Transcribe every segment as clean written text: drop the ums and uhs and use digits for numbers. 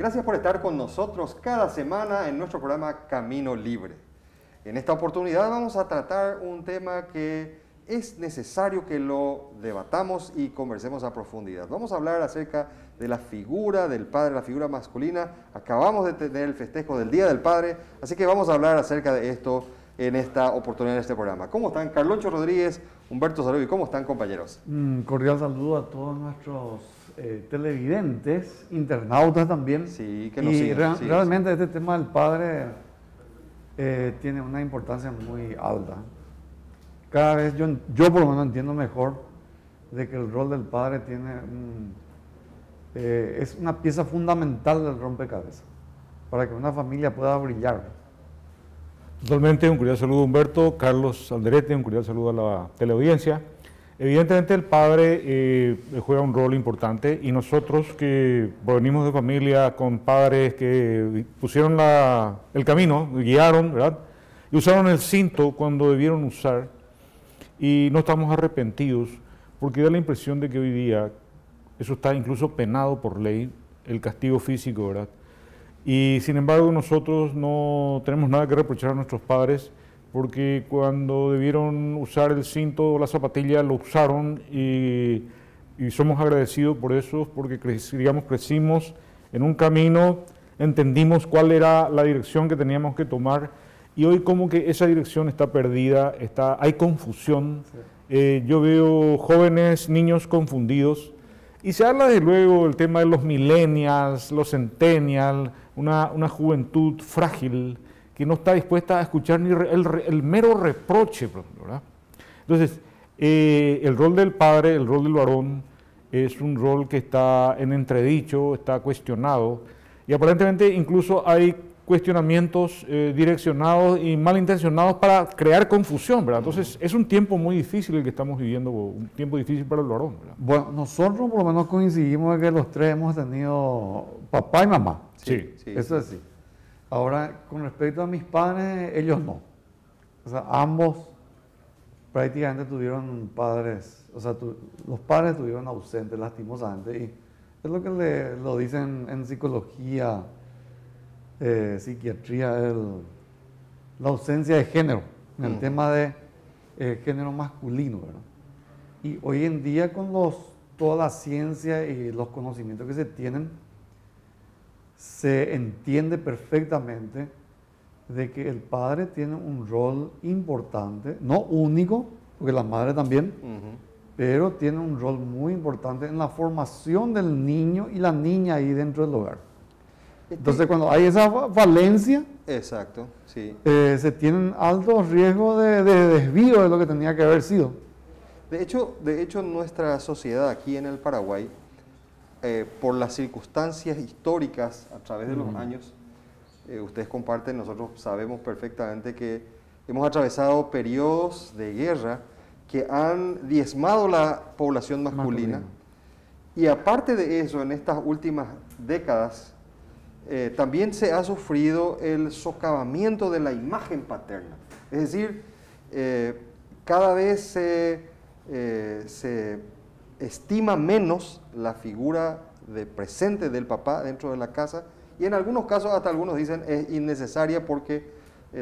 Gracias por estar con nosotros cada semana en nuestro programa Camino Libre. En esta oportunidad vamos a tratar un tema que es necesario que lo debatamos y conversemos a profundidad. Vamos a hablar acerca de la figura del padre, la figura masculina. Acabamos de tener el festejo del Día del Padre, así que vamos a hablar acerca de esto en esta oportunidad de este programa. ¿Cómo están? Carloncho Rodríguez, Humberto Sarubi, ¿cómo están, compañeros? Un cordial saludo a todos nuestros televidentes, internautas también. Sí, que nos siguen. Realmente este tema del padre tiene una importancia muy alta. Cada vez yo por lo menos entiendo mejor de que el rol del padre es una pieza fundamental del rompecabezas para que una familia pueda brillar. Totalmente, un cordial saludo a Humberto, Carlos Alderete, un cordial saludo a la teleaudiencia. Evidentemente el padre juega un rol importante y nosotros que venimos de familia con padres que pusieron el camino, guiaron, ¿verdad? Y usaron el cinto cuando debieron usar y no estamos arrepentidos porque da la impresión de que hoy día eso está incluso penado por ley, el castigo físico, ¿verdad? Y sin embargo nosotros no tenemos nada que reprochar a nuestros padres porque cuando debieron usar el cinto o la zapatilla lo usaron y somos agradecidos por eso, porque crecimos en un camino, entendimos cuál era la dirección que teníamos que tomar y hoy como que esa dirección está perdida, hay confusión. Sí. Yo veo jóvenes, niños confundidos y se habla desde luego del tema de los millennials, los centennials, una juventud frágil que no está dispuesta a escuchar ni el mero reproche, ¿verdad? Entonces, el rol del padre, el rol del varón, es un rol que está en entredicho, está cuestionado, y aparentemente incluso hay cuestionamientos direccionados y malintencionados para crear confusión, ¿verdad? Entonces, es un tiempo muy difícil el que estamos viviendo, un tiempo difícil para el varón, ¿verdad? Bueno, nosotros por lo menos coincidimos en que los tres hemos tenido papá y mamá. Sí. Eso es así. Ahora, con respecto a mis padres, ellos no. O sea, ambos prácticamente tuvieron padres, o sea, los padres estuvieron ausentes lastimosamente y es lo que lo dicen en psicología, psiquiatría, la ausencia de género, en el tema de género masculino, ¿verdad? Y hoy en día con toda la ciencia y los conocimientos que se tienen, se entiende perfectamente de que el padre tiene un rol importante, no único, porque la madre también, pero tiene un rol muy importante en la formación del niño y la niña ahí dentro del hogar. Entonces, cuando hay esa falencia, exacto, sí. Se tienen altos riesgos de desvío de lo que tenía que haber sido. De hecho, nuestra sociedad aquí en el Paraguay, por las circunstancias históricas a través de los años, ustedes comparten, nosotros sabemos perfectamente que hemos atravesado periodos de guerra que han diezmado la población masculina. Y aparte de eso, en estas últimas décadas, también se ha sufrido el socavamiento de la imagen paterna. Es decir, cada vez se estima menos la figura presente del papá dentro de la casa y en algunos casos, hasta algunos dicen, es innecesaria porque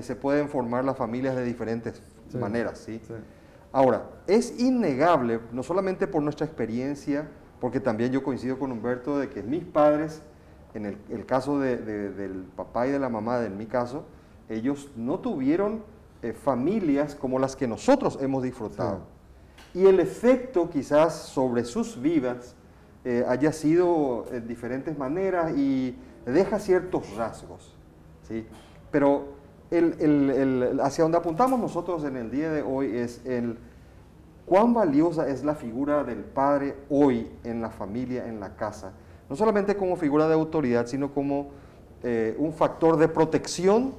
se pueden formar las familias de diferentes maneras. ¿Sí? Sí. Ahora, es innegable, no solamente por nuestra experiencia, porque también yo coincido con Humberto de que mis padres, en el caso del papá y de la mamá, en mi caso, ellos no tuvieron familias como las que nosotros hemos disfrutado. Sí. Y el efecto quizás sobre sus vidas haya sido en diferentes maneras y deja ciertos rasgos, ¿sí? Pero hacia donde apuntamos nosotros en el día de hoy es cuán valiosa es la figura del padre hoy en la familia, en la casa. No solamente como figura de autoridad, sino como un factor de protección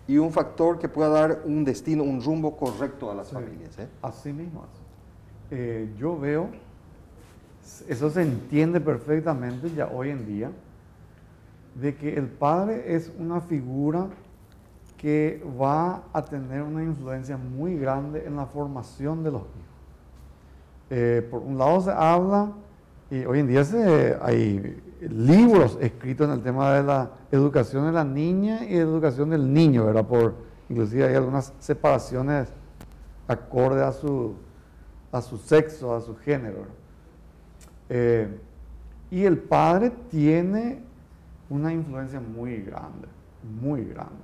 y un factor que pueda dar un destino, un rumbo correcto a las familias. Así mismo. Yo veo, eso se entiende perfectamente ya hoy en día, de que el padre es una figura que va a tener una influencia muy grande en la formación de los hijos. Por un lado se habla Y hoy en día hay libros escritos en el tema de la educación de la niña y educación del niño, ¿verdad? Inclusive hay algunas separaciones acorde a su sexo, a su género. Y el padre tiene una influencia muy grande, muy grande.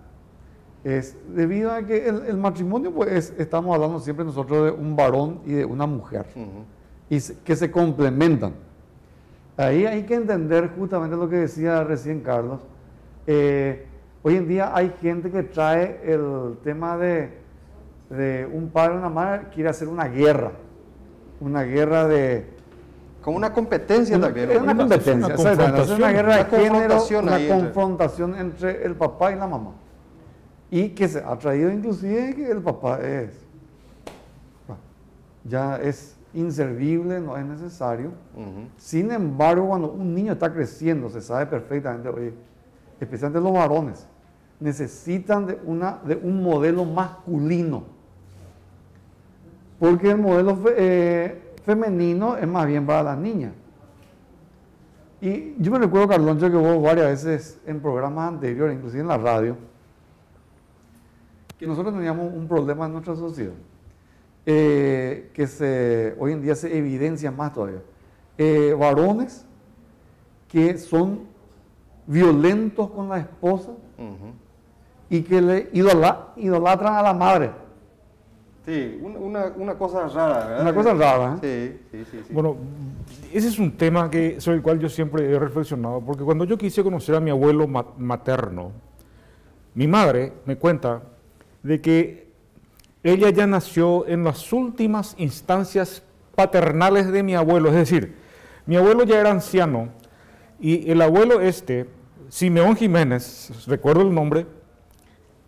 Es debido a que el matrimonio, pues estamos hablando siempre nosotros de un varón y de una mujer, y que se complementan. Ahí hay que entender justamente lo que decía recién Carlos. Hoy en día hay gente que trae el tema de un padre y una madre quiere hacer una guerra de... Como una competencia también. Es una competencia, es una guerra de género, una ahí confrontación entre el papá y la mamá. Y que se ha traído inclusive que el papá ya es inservible, no es necesario. Sin embargo, cuando un niño está creciendo, se sabe perfectamente, oye, especialmente los varones, necesitan de un modelo masculino. Porque el modelo femenino es más bien para las niñas. Y yo me recuerdo, Carloncho, que vos varias veces en programas anteriores, inclusive en la radio, que nosotros teníamos un problema en nuestra sociedad, que hoy en día se evidencia más todavía. Varones que son violentos con la esposa y que le idolatran a la madre. Sí, una cosa rara, ¿verdad? Una cosa rara, ¿eh? Sí. Bueno, ese es un tema sobre el cual yo siempre he reflexionado, porque cuando yo quise conocer a mi abuelo materno, mi madre me cuenta de que ella ya nació en las últimas instancias paternales de mi abuelo, es decir, mi abuelo ya era anciano y el abuelo Simeón Jiménez, recuerdo el nombre,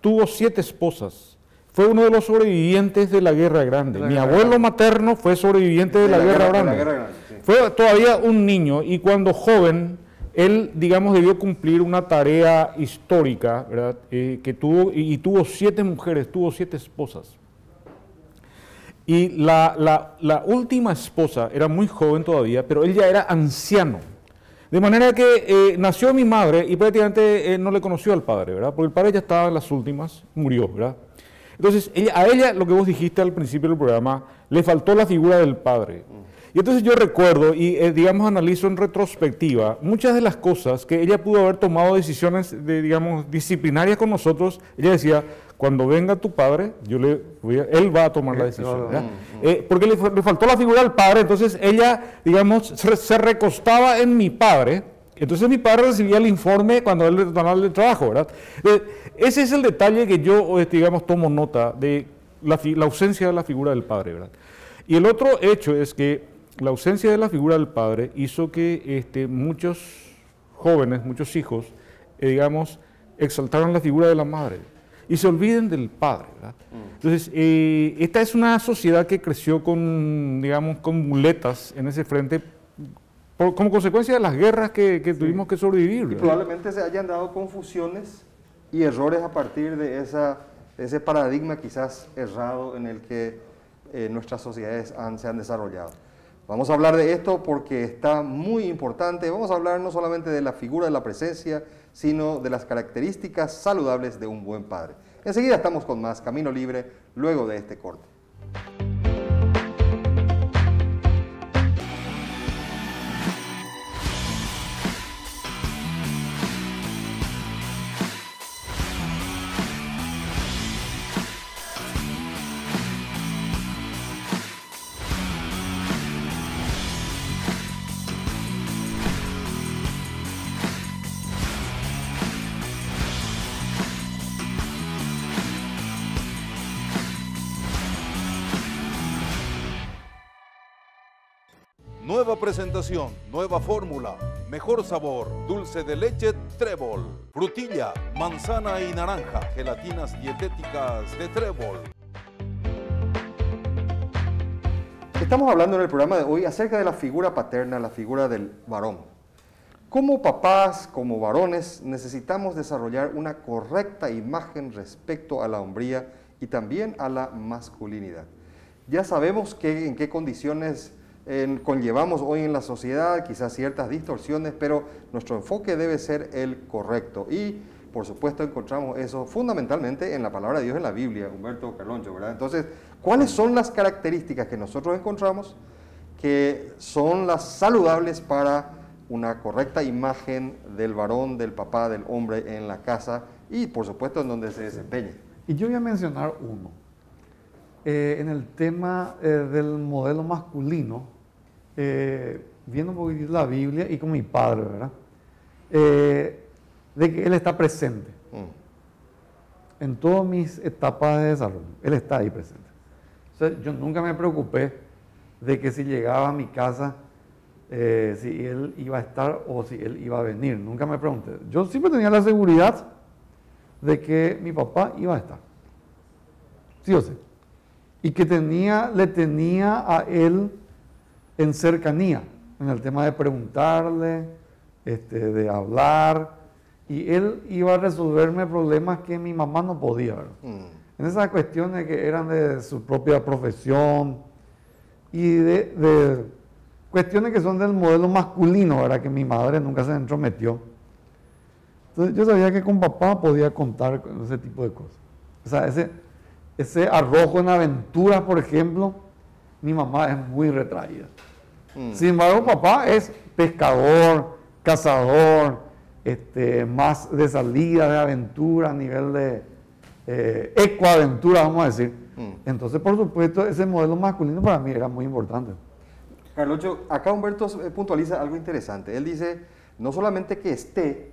tuvo 7 esposas. Fue uno de los sobrevivientes de la Guerra Grande. Mi abuelo materno fue sobreviviente de la Guerra Grande. Sí. Fue todavía un niño y cuando joven, él, digamos, debió cumplir una tarea histórica, ¿verdad? Que tuvo 7 mujeres, tuvo 7 esposas. Y la última esposa era muy joven todavía, pero él ya era anciano. De manera que nació mi madre y prácticamente no le conoció al padre, ¿verdad? Porque el padre ya estaba en las últimas, murió, ¿verdad? Entonces, a ella, lo que vos dijiste al principio del programa, le faltó la figura del padre. Y entonces yo recuerdo y, digamos, analizo en retrospectiva muchas de las cosas que ella pudo haber tomado decisiones, digamos, disciplinarias con nosotros. Ella decía, cuando venga tu padre, él va a tomar la decisión. Porque le faltó la figura del padre, entonces ella, digamos, se recostaba en mi padre. Entonces mi padre recibía el informe cuando él retornaba del trabajo, ¿verdad? Ese es el detalle que yo, digamos, tomo nota de la ausencia de la figura del padre, ¿verdad? Y el otro hecho es que la ausencia de la figura del padre hizo que muchos jóvenes, muchos hijos, digamos, exaltaran la figura de la madre y se olviden del padre, ¿verdad? Entonces, esta es una sociedad que creció con, digamos, con muletas en ese frente, como consecuencia de las guerras que tuvimos que sobrevivir. Y probablemente se hayan dado confusiones y errores a partir de ese paradigma quizás errado en el que nuestras sociedades se han desarrollado. Vamos a hablar de esto porque está muy importante. Vamos a hablar no solamente de la figura de la presencia, sino de las características saludables de un buen padre. Enseguida estamos con más Camino Libre luego de este corte. Nueva presentación, nueva fórmula, mejor sabor, dulce de leche Trébol, frutilla, manzana y naranja, gelatinas dietéticas de Trébol. Estamos hablando en el programa de hoy acerca de la figura paterna, la figura del varón. Como papás, como varones, necesitamos desarrollar una correcta imagen respecto a la hombría y también a la masculinidad. Ya sabemos en qué condiciones conllevamos hoy en la sociedad, quizás ciertas distorsiones, pero nuestro enfoque debe ser el correcto. Y, por supuesto, encontramos eso fundamentalmente en la palabra de Dios en la Biblia, Humberto Carloncho, ¿verdad? Entonces, ¿cuáles son las características que nosotros encontramos que son las saludables para una correcta imagen del varón, del papá, del hombre en la casa y, por supuesto, en donde se desempeñe? Y yo voy a mencionar uno. En el tema del modelo masculino, viendo un poquito la Biblia y con mi padre, ¿verdad? De que él está presente en todas mis etapas de desarrollo. Él está ahí presente. O sea, yo nunca me preocupé de que si llegaba a mi casa, si él iba a estar o si él iba a venir. Nunca me pregunté. Yo siempre tenía la seguridad de que mi papá iba a estar. Sí o sí. Y que le tenía a él en cercanía, en el tema de preguntarle, de hablar, y él iba a resolverme problemas que mi mamá no podía, ¿verdad? En esas cuestiones que eran de su propia profesión y de cuestiones que son del modelo masculino, ¿verdad? Que mi madre nunca se entrometió. Entonces yo sabía que con papá podía contar con ese tipo de cosas. O sea, ese arrojo en aventuras, por ejemplo, mi mamá es muy retraída. Sin embargo, papá es pescador, cazador, más de salida, de aventura, a nivel de ecoaventura, vamos a decir. Entonces, por supuesto, ese modelo masculino para mí era muy importante. Carloncho, acá Humberto puntualiza algo interesante. Él dice, no solamente que esté,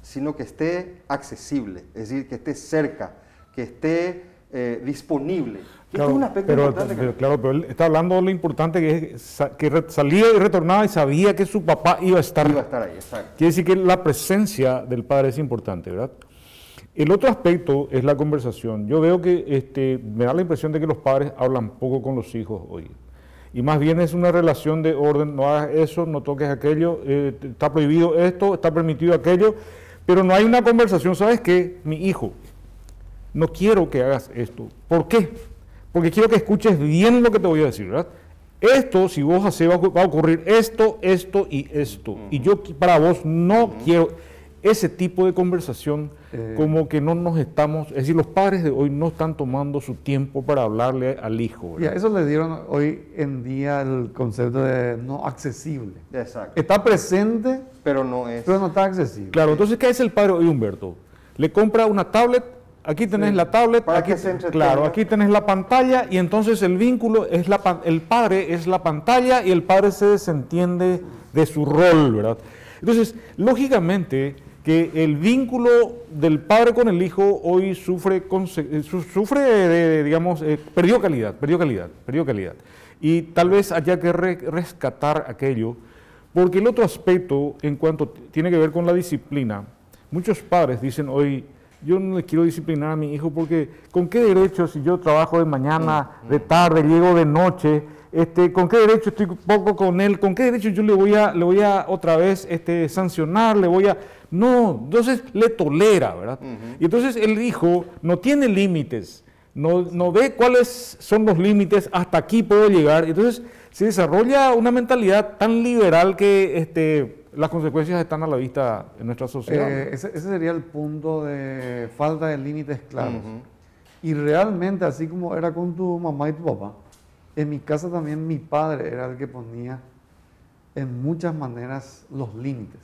sino que esté accesible, es decir, que esté cerca, que esté disponible. Claro, es un aspecto importante. Pero él está hablando de lo importante que es que salía y retornaba y sabía que su papá iba a estar. Iba a estar ahí, exacto. Quiere decir que la presencia del padre es importante, ¿verdad? El otro aspecto es la conversación. Yo veo que me da la impresión de que los padres hablan poco con los hijos hoy. Y más bien es una relación de orden, no hagas eso, no toques aquello, está prohibido esto, está permitido aquello, pero no hay una conversación. ¿Sabes qué? Mi hijo, no quiero que hagas esto. ¿Por qué? Porque quiero que escuches bien lo que te voy a decir, ¿verdad? Esto, si vos haces, va a ocurrir esto, esto y esto. Y yo para vos no quiero ese tipo de conversación, como que no nos estamos, es decir, los padres de hoy no están tomando su tiempo para hablarle al hijo, ¿verdad? Y a eso le dieron hoy en día el concepto de no accesible. Exacto. Está presente, pero no está accesible. Claro, entonces, ¿qué hace el padre hoy, Humberto? Le compra una tablet. Aquí tenés la tablet, aquí tenés la pantalla, y entonces el vínculo es el padre es la pantalla y el padre se desentiende de su rol, ¿verdad? Entonces, lógicamente que el vínculo del padre con el hijo hoy perdió calidad. Y tal vez haya que rescatar aquello, porque el otro aspecto en cuanto tiene que ver con la disciplina, muchos padres dicen hoy, yo no le quiero disciplinar a mi hijo porque ¿con qué derecho si yo trabajo de mañana, de tarde, llego de noche? ¿Con qué derecho estoy poco con él? ¿Con qué derecho yo le voy a otra vez sancionar? No, entonces le tolera, ¿verdad? Y entonces el hijo no tiene límites, no ve cuáles son los límites, hasta aquí puedo llegar. Entonces se desarrolla una mentalidad tan liberal que las consecuencias están a la vista en nuestra sociedad. Ese sería el punto de falta de límites claros. Y realmente, así como era con tu mamá y tu papá, en mi casa también mi padre era el que ponía en muchas maneras los límites.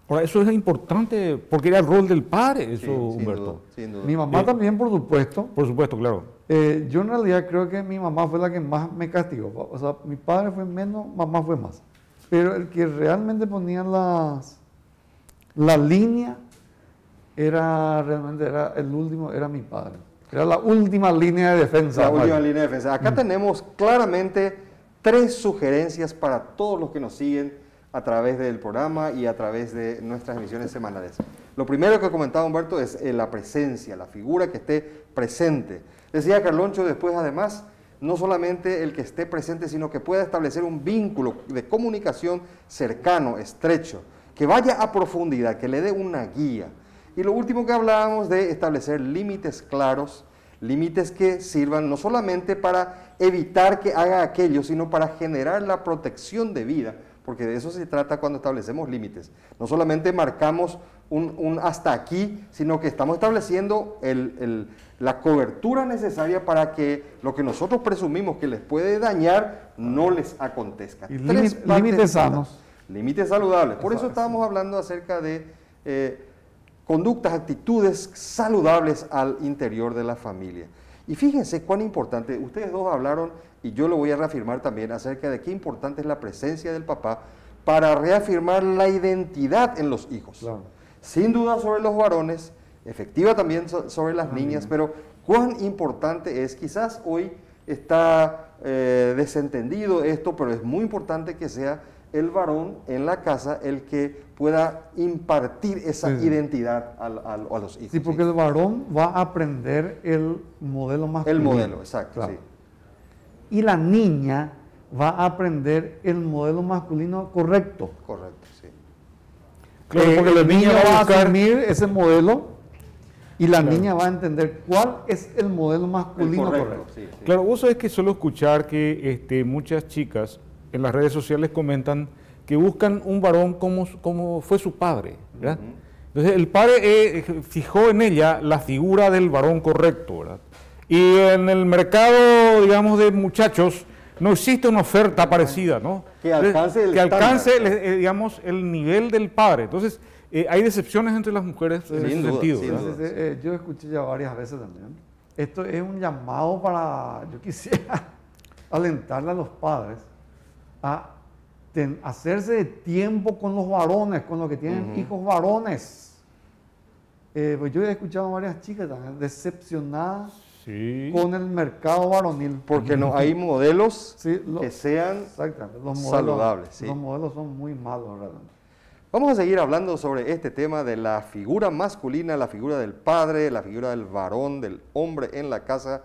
Ahora, eso es importante porque era el rol del padre, eso, sí, Humberto. Sin duda. Mi mamá también, por supuesto. Por supuesto, claro. Yo en realidad creo que mi mamá fue la que más me castigó. O sea, mi padre fue menos, mamá fue más. Pero el que realmente ponía la línea era el último, era mi padre. Era la última línea de defensa. La última línea de defensa. Acá tenemos claramente 3 sugerencias para todos los que nos siguen a través del programa y a través de nuestras emisiones semanales. Lo primero que comentaba Humberto es la presencia, la figura que esté presente. Decía Carloncho después, además, no solamente el que esté presente, sino que pueda establecer un vínculo de comunicación cercano, estrecho, que vaya a profundidad, que le dé una guía. Y lo último que hablábamos de establecer límites claros Límites que sirvan no solamente para evitar que haga aquello, sino para generar la protección de vida, porque de eso se trata cuando establecemos límites. No solamente marcamos un hasta aquí, sino que estamos estableciendo la cobertura necesaria para que lo que nosotros presumimos que les puede dañar no les acontezca. Y límites sanos. Límites saludables. Por eso estábamos hablando acerca de conductas, actitudes saludables al interior de la familia. Y fíjense cuán importante, ustedes dos hablaron, y yo lo voy a reafirmar también, acerca de qué importante es la presencia del papá para reafirmar la identidad en los hijos. Claro. Sin duda sobre los varones, efectiva también sobre las niñas, pero cuán importante es, quizás hoy está desentendido esto, pero es muy importante que sea el varón en la casa el que pueda impartir esa identidad a los hijos. Sí, porque el varón va a aprender el modelo masculino. El modelo, exacto, claro. sí. Y la niña va a aprender el modelo masculino correcto. Correcto, sí. Claro, porque la niña va a buscar asumir ese modelo y la niña va a entender cuál es el modelo masculino correcto. Sí, sí. Claro, vos sabés que suelo escuchar que muchas chicas en las redes sociales comentan que buscan un varón como fue su padre, ¿verdad? Entonces el padre fijó en ella la figura del varón correcto, ¿verdad? Y en el mercado, digamos, de muchachos no existe una oferta parecida, ¿no? Que alcance digamos, el nivel del padre. Entonces hay decepciones entre las mujeres en ese sentido, sin ¿verdad? duda. Entonces, yo escuché ya varias veces también. Esto es un llamado para, yo quisiera alentarle a los padres a hacerse de tiempo con los varones, con los que tienen hijos varones. Pues yo he escuchado a varias chicas también decepcionadas con el mercado varonil. Porque no hay modelos Sí, que sean exactamente, los modelos, saludables. Sí. Los modelos son muy malos, realmente. Vamos a seguir hablando sobre este tema de la figura masculina, la figura del padre, la figura del varón, del hombre en la casa.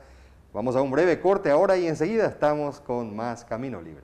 Vamos a un breve corte ahora y enseguida estamos con más Camino Libre.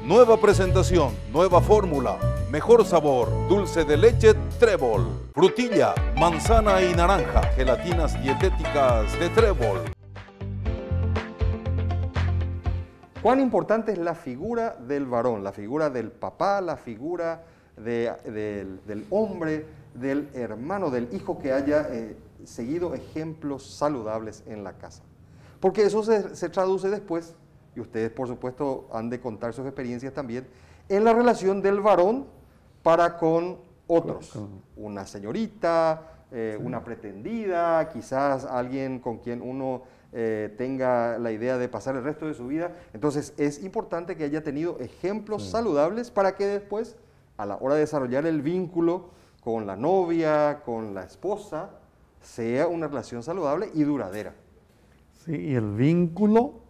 Nueva presentación, nueva fórmula, mejor sabor, dulce de leche Trébol, frutilla, manzana y naranja, gelatinas dietéticas de Trébol. ¿Cuán importante es la figura del varón, la figura del papá, la figura del hombre, del hermano, del hijo que haya seguido ejemplos saludables en la casa? Porque eso se traduce después, y ustedes por supuesto han de contar sus experiencias también, en la relación del varón para con otros. Una señorita, una pretendida, quizás alguien con quien uno tenga la idea de pasar el resto de su vida. Entonces es importante que haya tenido ejemplos saludables para que después, a la hora de desarrollar el vínculo con la novia, con la esposa, sea una relación saludable y duradera. Sí, y el vínculo.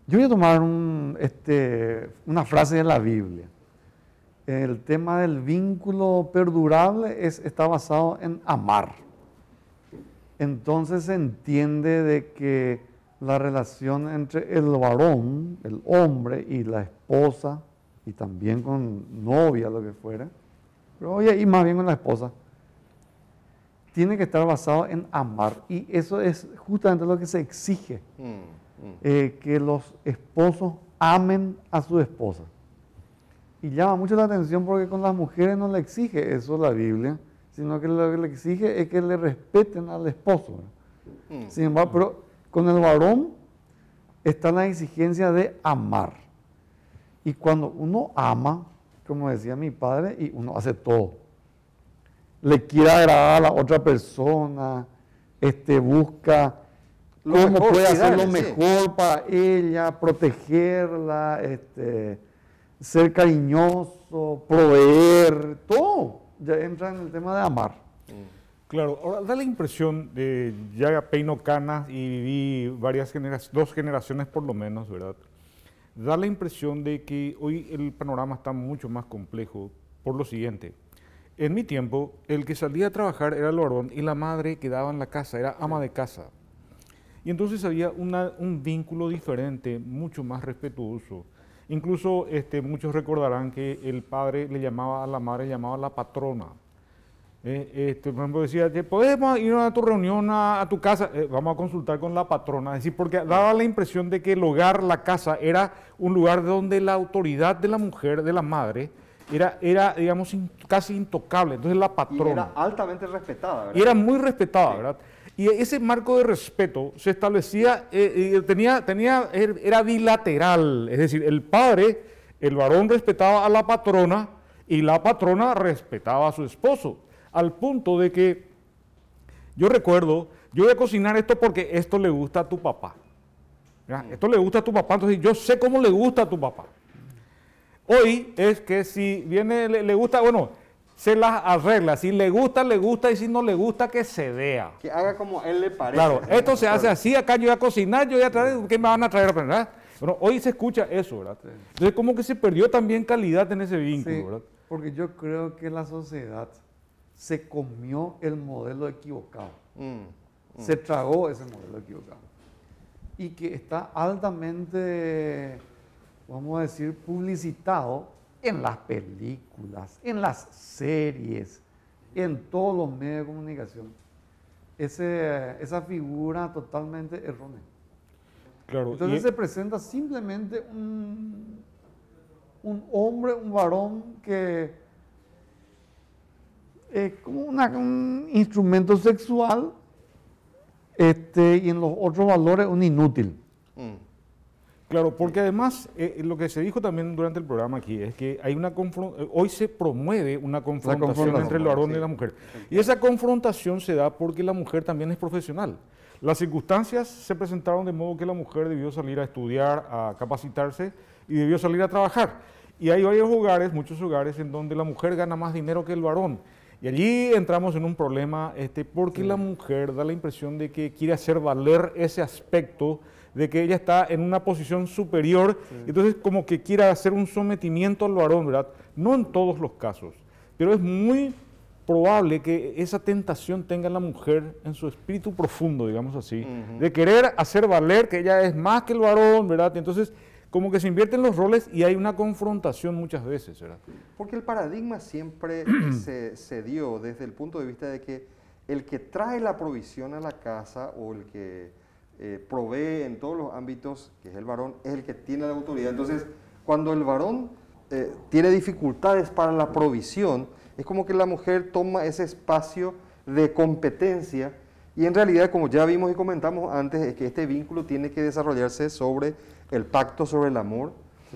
Yo voy a tomar una frase de la Biblia. El tema del vínculo perdurable está basado en amar. Entonces se entiende de que la relación entre el varón, el hombre y la esposa, y también con novia, lo que fuera, pero oye, y más bien con la esposa, tiene que estar basado en amar. Y eso es justamente lo que se exige. Que los esposos amen a su esposa. Y llama mucho la atención porque con las mujeres no le exige eso la Biblia, sino que lo que le exige es que le respeten al esposo. Sin embargo, pero con el varón está la exigencia de amar. Y cuando uno ama, como decía mi padre, y uno hace todo, le quiere agradar a la otra persona, busca cómo puede hacer lo mejor para ella, protegerla, ser cariñoso, proveer, todo ya entra en el tema de amar. Claro, ahora da la impresión de, ya peino canas y viví dos generaciones por lo menos, ¿verdad? Da la impresión de que hoy el panorama está mucho más complejo por lo siguiente. En mi tiempo, el que salía a trabajar era el varón y la madre quedaba en la casa, era ama de casa. Y entonces había un vínculo diferente, mucho más respetuoso. Incluso muchos recordarán que el padre le llamaba a la madre, le llamaba la patrona. Por ejemplo, decía, ¿podemos ir a tu reunión, a tu casa? Vamos a consultar con la patrona. Es decir, porque daba la impresión de que el hogar, la casa, era un lugar donde la autoridad de la mujer, de la madre, era digamos, casi intocable. Entonces la patrona. Y era altamente respetada, ¿verdad? Y era muy respetada, ¿verdad? Y ese marco de respeto se establecía, era bilateral. Es decir, el padre, el varón respetaba a la patrona y la patrona respetaba a su esposo. Al punto de que yo recuerdo, yo voy a cocinar esto porque esto le gusta a tu papá. Esto le gusta a tu papá, entonces yo sé cómo le gusta a tu papá. Hoy es que si viene, le gusta, bueno, se las arregla. Si le gusta, y si no le gusta, que se vea. Que haga como a él le parece. Claro, esto se hace así, acá yo voy a cocinar, yo voy a traer, ¿qué me van a traer? ¿Verdad? Bueno, hoy se escucha eso, ¿verdad? Sí. Entonces como que se perdió también calidad en ese vínculo, Sí, ¿verdad? porque yo creo que la sociedad se comió el modelo equivocado. Se tragó ese modelo equivocado. Y que está altamente, vamos a decir, publicitado en las películas, en las series, en todos los medios de comunicación. Esa figura totalmente errónea. Claro, Entonces se presenta simplemente un hombre, un varón que es como un instrumento sexual y en los otros valores un inútil. Claro, porque además lo que se dijo también durante el programa aquí es que hay hoy se promueve una confrontación entre el varón y la mujer. Y esa confrontación se da porque la mujer también es profesional. Las circunstancias se presentaron de modo que la mujer debió salir a estudiar, a capacitarse y debió salir a trabajar. Y hay varios hogares, muchos hogares, en donde la mujer gana más dinero que el varón. Y allí entramos en un problema porque la mujer da la impresión de que quiere hacer valer ese aspecto de que ella está en una posición superior, entonces como que quiere hacer un sometimiento al varón, ¿verdad? No en todos los casos, pero es muy probable que esa tentación tenga la mujer en su espíritu profundo, digamos así, de querer hacer valer que ella es más que el varón, ¿verdad? Entonces como que se invierten los roles y hay una confrontación muchas veces, ¿verdad? Porque el paradigma siempre se dio desde el punto de vista de que el que trae la provisión a la casa o el que provee en todos los ámbitos, que es el varón, es el que tiene la autoridad. Entonces, cuando el varón tiene dificultades para la provisión, es como que la mujer toma ese espacio de competencia y en realidad, como ya vimos y comentamos antes, es que este vínculo tiene que desarrollarse sobre el pacto sobre el amor,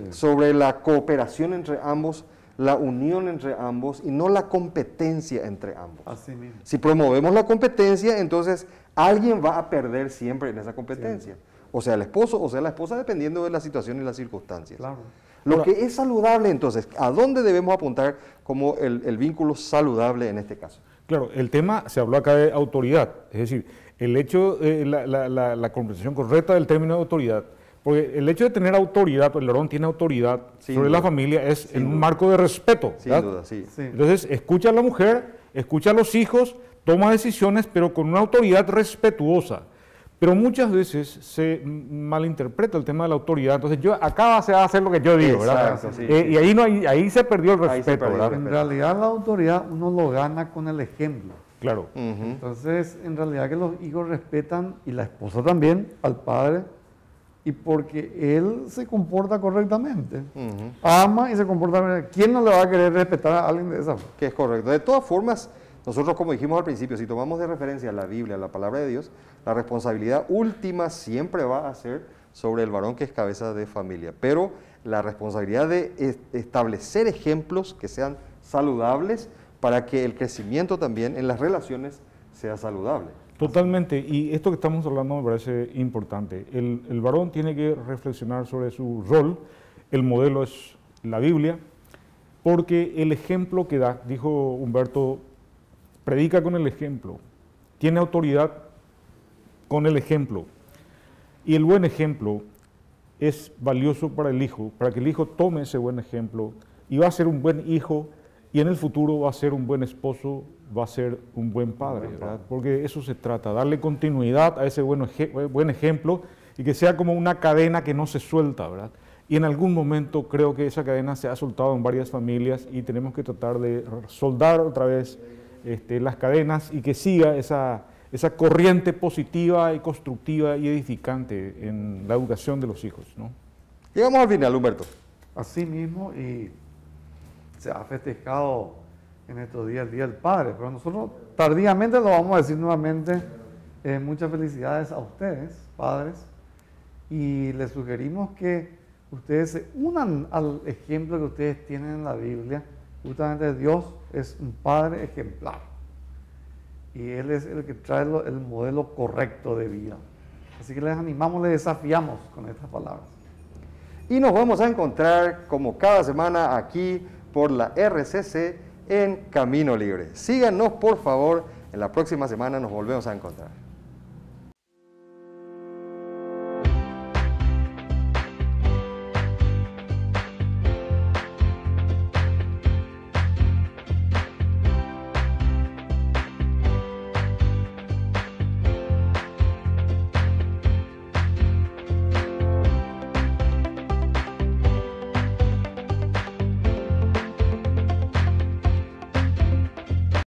sobre la cooperación entre ambos, la unión entre ambos y no la competencia entre ambos. Así mismo. Si promovemos la competencia, entonces alguien va a perder siempre en esa competencia. O sea, el esposo o sea la esposa, dependiendo de la situación y las circunstancias. Claro. Lo que es saludable, entonces, ¿a dónde debemos apuntar como el vínculo saludable en este caso? Claro, el tema, se habló acá de autoridad, es decir, el hecho, la comprensión correcta del término de autoridad, porque el hecho de tener autoridad, el varón tiene autoridad sobre la familia, es en un marco de respeto, Sin ¿verdad? duda, sí. Entonces, escucha a la mujer, escucha a los hijos, toma decisiones, pero con una autoridad respetuosa. Pero muchas veces se malinterpreta el tema de la autoridad. Entonces, acá se va a hacer lo que yo digo, ¿verdad? Exacto, sí, Y ahí se perdió el Ahí se respeto, perdió el ¿verdad? En realidad la autoridad uno lo gana con el ejemplo. Claro. Entonces, en realidad que los hijos respetan, y la esposa también, al padre, y porque él se comporta correctamente. Ama y se comporta correctamente. ¿Quién no le va a querer respetar a alguien de esa forma? Que es correcto. De todas formas, nosotros, como dijimos al principio, si tomamos de referencia la Biblia, la palabra de Dios, la responsabilidad última siempre va a ser sobre el varón que es cabeza de familia. Pero la responsabilidad de establecer ejemplos que sean saludables para que el crecimiento también en las relaciones sea saludable. Totalmente, y esto que estamos hablando me parece importante. El varón tiene que reflexionar sobre su rol, el modelo es la Biblia, porque el ejemplo que da, dijo Humberto, predica con el ejemplo, tiene autoridad con el ejemplo. Y el buen ejemplo es valioso para el hijo, para que el hijo tome ese buen ejemplo y va a ser un buen hijo y en el futuro va a ser un buen esposo, va a ser un buen padre, ¿verdad? Porque eso se trata, darle continuidad a ese buen ejemplo y que sea como una cadena que no se suelta, ¿verdad? Y en algún momento creo que esa cadena se ha soltado en varias familias y tenemos que tratar de soldar otra vez las cadenas y que siga esa corriente positiva y constructiva y edificante en la educación de los hijos, ¿no? Llegamos al final, Humberto. Así mismo, y se ha festejado en estos días el Día del Padre, pero nosotros tardíamente lo vamos a decir nuevamente. Muchas felicidades a ustedes, padres, y les sugerimos que ustedes se unan al ejemplo que ustedes tienen en la Biblia. Justamente Dios es un padre ejemplar y Él es el que trae el modelo correcto de vida. Así que les animamos, les desafiamos con estas palabras. Y nos vamos a encontrar como cada semana aquí por la RCC en Camino Libre. Síganos por favor, en la próxima semana nos volvemos a encontrar.